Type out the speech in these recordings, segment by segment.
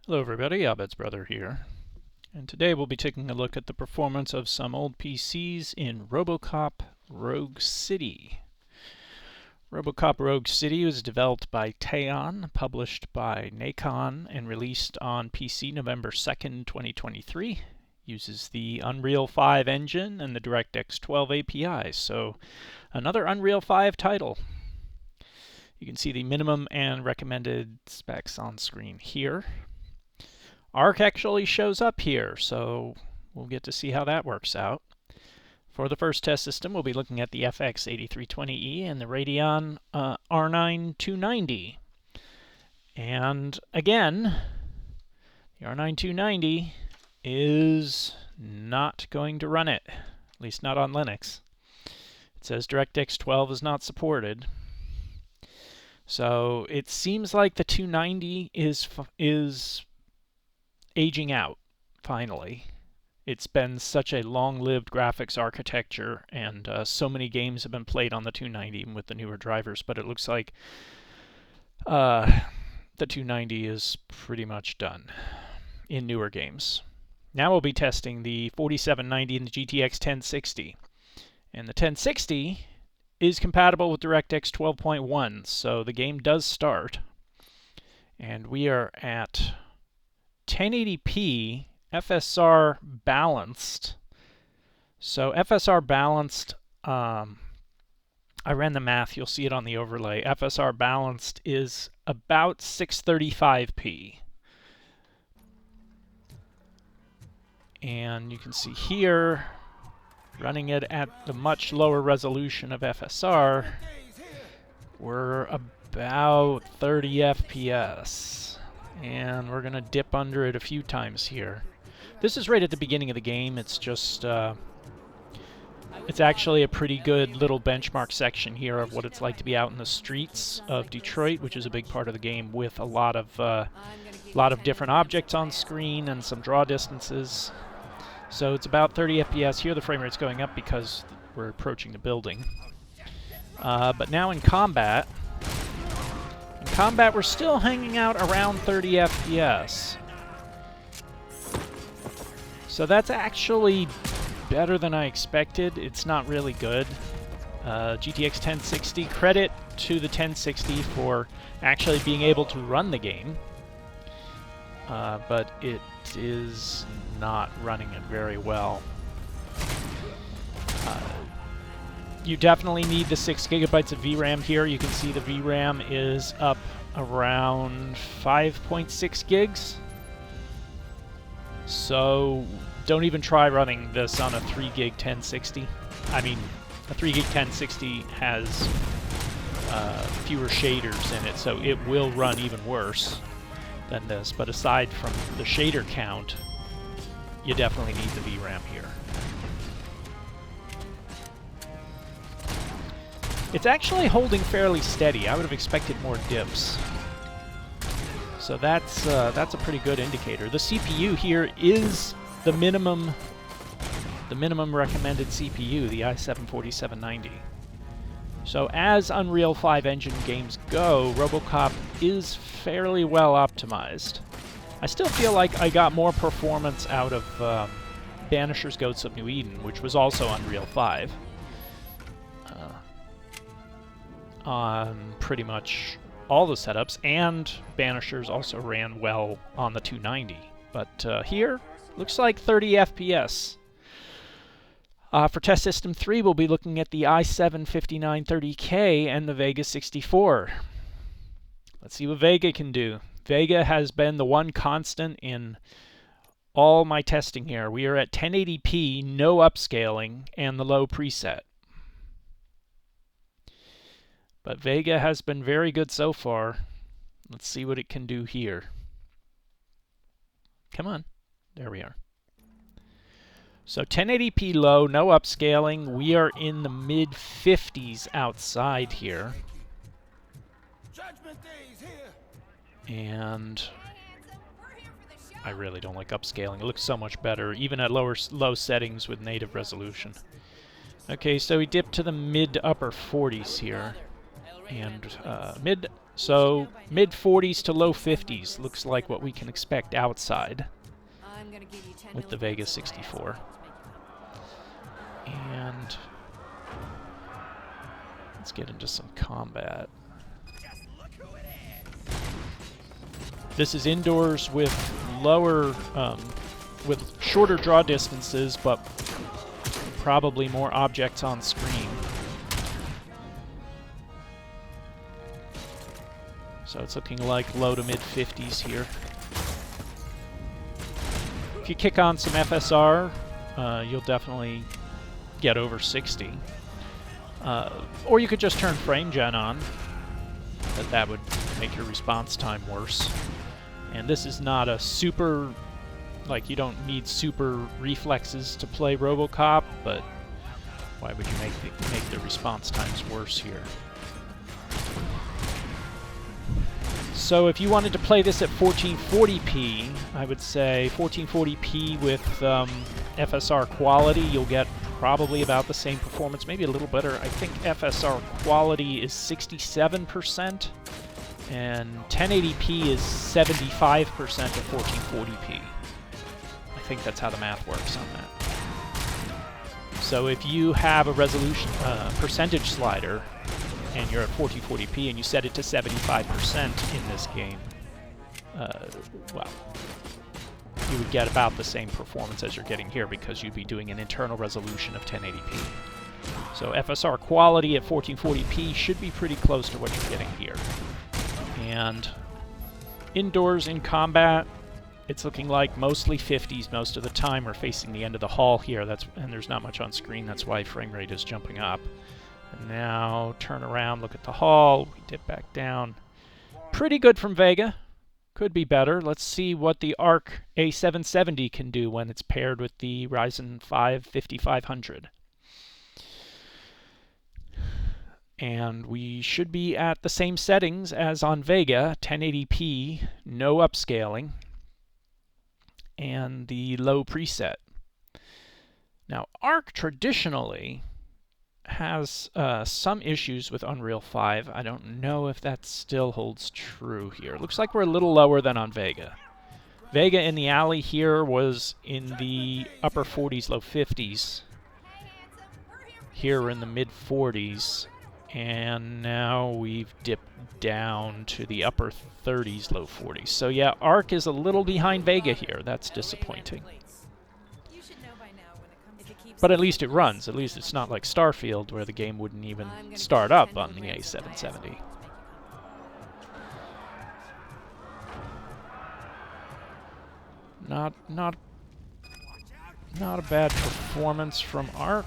Hello everybody, Abed's brother here, and today we'll be taking a look at the performance of some old PCs in Robocop Rogue City. Robocop Rogue City was developed by Teon, published by Nacon, and released on PC November 2nd, 2023. Uses the Unreal 5 engine and the DirectX 12 API, so another Unreal 5 title. You can see the minimum and recommended specs on screen here. Arc actually shows up here, so we'll get to see how that works out. For the first test system, we'll be looking at the FX-8320e and the Radeon R9 290. And again, the R9 290 is not going to run it, at least not on Linux. It says DirectX 12 is not supported. So it seems like the 290 is aging out, finally. It's been such a long-lived graphics architecture, and so many games have been played on the 290 with the newer drivers, but it looks like the 290 is pretty much done in newer games. Now we'll be testing the 4790 and the GTX 1060. And the 1060 is compatible with DirectX 12.1, so the game does start. And we are at 1080p FSR balanced. So FSR balanced, I ran the math, you'll see it on the overlay. FSR balanced is about 635p. And you can see here, running it at the much lower resolution of FSR, we're about 30 FPS. And we're going to dip under it a few times here. This is right at the beginning of the game. It's just, it's actually a pretty good little benchmark section here of what it's like to be out in the streets of Detroit, which is a big part of the game, with a lot of different objects on screen and some draw distances. So it's about 30 FPS here. The frame rate's going up because we're approaching the building. But now in combat, we're still hanging out around 30 FPS. So that's actually better than I expected. It's not really good. GTX 1060, credit to the 1060 for actually being able to run the game. But it is not running it very well. You definitely need the 6 gigabytes of VRAM here. You can see the VRAM is up around 5.6 gigs. So don't even try running this on a 3 gig 1060. I mean, a 3 gig 1060 has fewer shaders in it, so it will run even worse than this. But aside from the shader count, you definitely need the VRAM here. It's actually holding fairly steady. I would have expected more dips. So that's a pretty good indicator. The CPU here is the minimum recommended CPU, the i7-4790. So as Unreal 5 engine games go, Robocop is fairly well optimized. I still feel like I got more performance out of Banisher's Goats of New Eden, which was also Unreal 5. On pretty much all the setups, and Banishers also ran well on the 290. But here, looks like 30 FPS. For test system 3, we'll be looking at the i7-5930K and the Vega 64. Let's see what Vega can do. Vega has been the one constant in all my testing here. We are at 1080p, no upscaling, and the low preset. But Vega has been very good so far. Let's see what it can do here. Come on. There we are. So 1080p low, no upscaling. We are in the mid-50s outside here. And I really don't like upscaling. It looks so much better, even at low settings with native resolution. Okay, so we dip to the mid-upper 40s here. And So mid 40s to low 50s looks like what we can expect outside with the Vega 64. And let's get into some combat. This is indoors with with shorter draw distances, but probably more objects on screen. So it's looking like low to mid 50s here. If you kick on some FSR, you'll definitely get over 60. Or you could just turn frame gen on, but that would make your response time worse. And this is not a super, like, you don't need super reflexes to play Robocop, but why would you make the response times worse here? So if you wanted to play this at 1440p, I would say 1440p with FSR quality, you'll get probably about the same performance, maybe a little better. I think FSR quality is 67%, and 1080p is 75% of 1440p. I think that's how the math works on that. So if you have a resolution percentage slider, and you're at 1440p and you set it to 75% in this game, well, you would get about the same performance as you're getting here because you'd be doing an internal resolution of 1080p. So FSR quality at 1440p should be pretty close to what you're getting here. And indoors in combat, it's looking like mostly 50s most of the time. We're facing the end of the hall here, and there's not much on screen, that's why frame rate is jumping up. And now turn around, look at the hall, we dip back down. Pretty good from Vega. Could be better. Let's see what the Arc A770 can do when it's paired with the Ryzen 5 5500. And we should be at the same settings as on Vega, 1080p, no upscaling, and the low preset. Now, Arc traditionally has some issues with Unreal 5. I don't know if that still holds true here. Looks like we're a little lower than on Vega. Vega in the alley here was in the upper 40s, low 50s. Here we're in the mid 40s. And now we've dipped down to the upper 30s, low 40s. So yeah, Arc is a little behind Vega here. That's disappointing. But at least it runs. At least it's not like Starfield, where the game wouldn't even start up on the A770. Not a bad performance from Arc.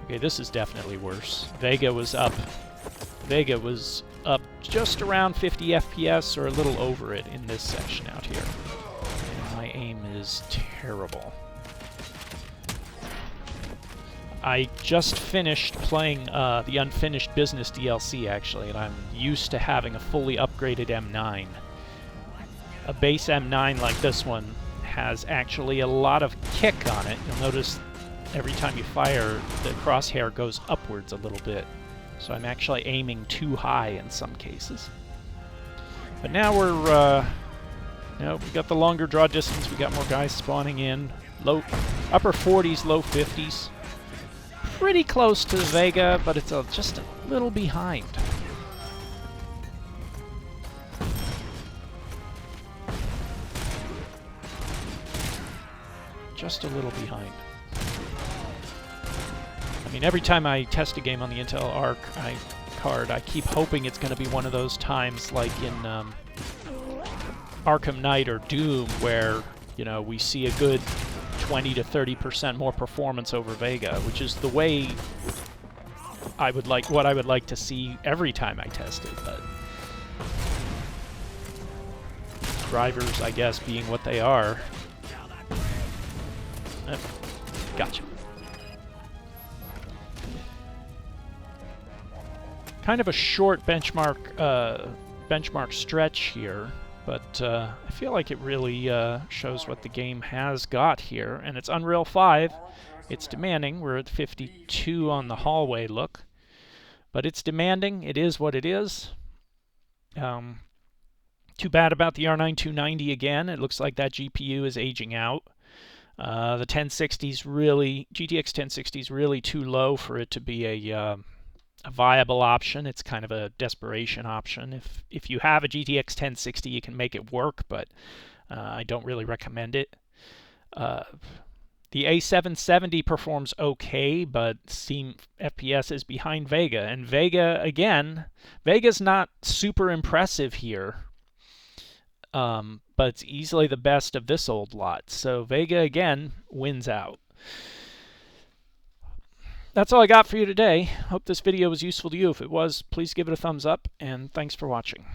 Okay, this is definitely worse. Vega was up just around 50 FPS or a little over it in this section out here. And my aim is terrible. I just finished playing the Unfinished Business DLC, actually, and I'm used to having a fully upgraded M9. A base M9 like this one has actually a lot of kick on it. You'll notice every time you fire, the crosshair goes upwards a little bit. So I'm actually aiming too high in some cases. But now we're, we got the longer draw distance, we got more guys spawning in. Upper 40s, low 50s. Pretty close to Vega, but it's just a little behind. Just a little behind. I mean, every time I test a game on the Intel Arc card, I keep hoping it's going to be one of those times like in Arkham Knight or Doom, where, you know, we see a good 20 to 30% more performance over Vega, which is the way what I would like to see every time I test it, but drivers, I guess, being what they are. Gotcha. Kind of a short benchmark stretch here, but I feel like it really shows what the game has got here. And it's Unreal 5. It's demanding. We're at 52 on the hallway look. But it's demanding. It is what it is. Too bad about the R9 290 again. It looks like that GPU is aging out. The 1060's really, GTX 1060 is really too low for it to be a viable option. It's kind of a desperation option. If you have a GTX 1060, you can make it work, but I don't really recommend it. The A770 performs okay, but Steam FPS is behind Vega. And Vega, again, Vega's not super impressive here, but it's easily the best of this old lot. So Vega, again, wins out. That's all I got for you today. Hope this video was useful to you. If it was, please give it a thumbs up, and thanks for watching.